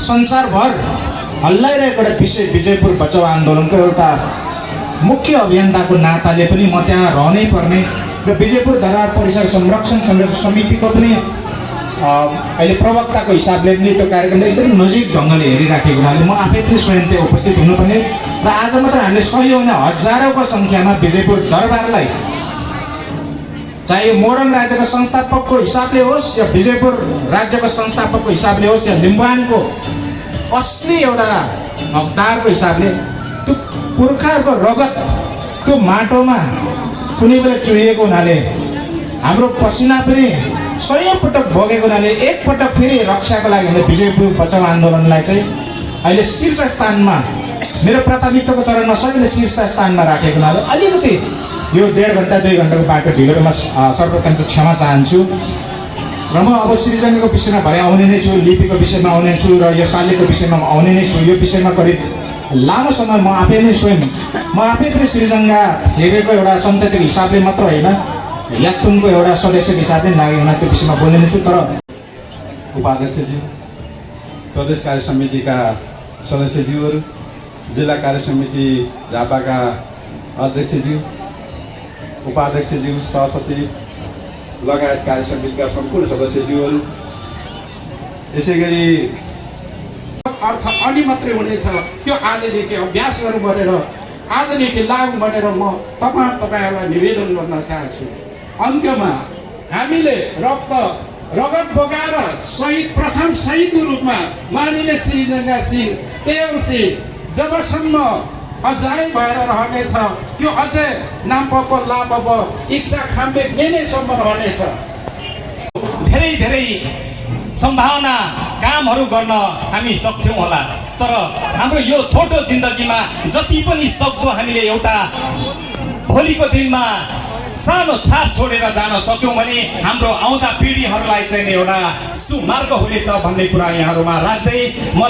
संसारभर हल्लाइरहेको एउटा विषय विजयपुर बचाउ आन्दोलनको एउटा मुख्य अभियन्ताको नाताले पनि म त्यहाँ रहनै पर्ने र विजयपुर धरोहर परिसर संरक्षण समितिको पनि अहिले प्रवक्ताको हिसाबले पनि त्यो कार्यक्रमले एकदम नजिक ढङ्गले हेरिराखेको हुनाले म आफै पनि स्वयं त्यहाँ उपस्थित हुनुपर्ने र आज मात्र हामीले सहयोग नै हजारौँको सङ्ख्यामा विजयपुर दरबारलाई चाहे मोरङ राज्यको संस्थापकको हिसाबले होस् या विजयपुर राज्यको संस्थापकको हिसाबले होस् या लिम्बुवानको असली एउटा हकदारको हिसाबले त्यो पुर्खाहरूको रगत त्यो माटोमा कुनै बेला चुहिएको हुनाले हाम्रो पसिना पनि सयौं पटक बगेको हुनाले एकपटक फेरि रक्षाको लागि हामीले विजयपुर बचाउ आन्दोलनलाई चाहिँ अहिले शीर्ष स्थानमा मेरो प्राथमिकताको चरणमा सबैले शीर्ष स्थानमा राखेको हुनाले अलिकति यो 1.5 घन्टा 2 घन्टाको बाटो ढिलोमा सर्वप्रथम चाहिँ क्षमा चाहन्छु र म अब सृजनाको विषयमा भरे आउने नै छु, लिपिको विषयमा आउने छु र यो शालीको विषयमा आउने नै छु। यो विषयमा करिब लामो समय म आफै पनि सृजङ्गा हेरेको एउटा सन्ततिको हिसाबले मात्र होइन, याक्तुङको एउटा सदस्यको हिसाबले लागेको हुना त्यो विषयमा बोल्ने नै छु। तर उपाध्यक्षज्यू, प्रदेश कार्य समितिका सदस्यज्यूहरू, जिल्ला कार्य समिति झापाका अध्यक्षज्यू, उपाध्यक्षज्यू, सहसचिव लगायत कार्य समितिका सम्पूर्ण सदस्यज्यूहरू, यसै गरी अर्थ अलि मात्रै हुनेछ त्यो आजदेखि अभ्यास गर्नु भनेर आजदेखि लागु भनेर म तपाईँहरूलाई निवेदन गर्न चाहन्छु। अन्त्यमा हामीले रगत बगाएर प्रथम शहीदको रूपमा मानिने सृजङ्गा सिंह तेलसी जबसम्म अझै भएर रहनेछ, त्यो अझै नाम्पोको लापब इच्छा खाम्बे नेनेसम्म रहनेछ। धेरै धेरै सम्भावना कामहरू गर्न हामी सक्थ्यौँ होला, तर हाम्रो यो छोटो जिन्दगीमा जति पनि सक्दो हामीले एउटा भोलिको दिनमा सानो छाप छोडेर जान सक्यौँ भने हाम्रो आउँदा पिँढीहरूलाई चाहिँ एउटा सुमार्ग हुनेछ भन्ने कुरा यहाँहरूमा राख्दै म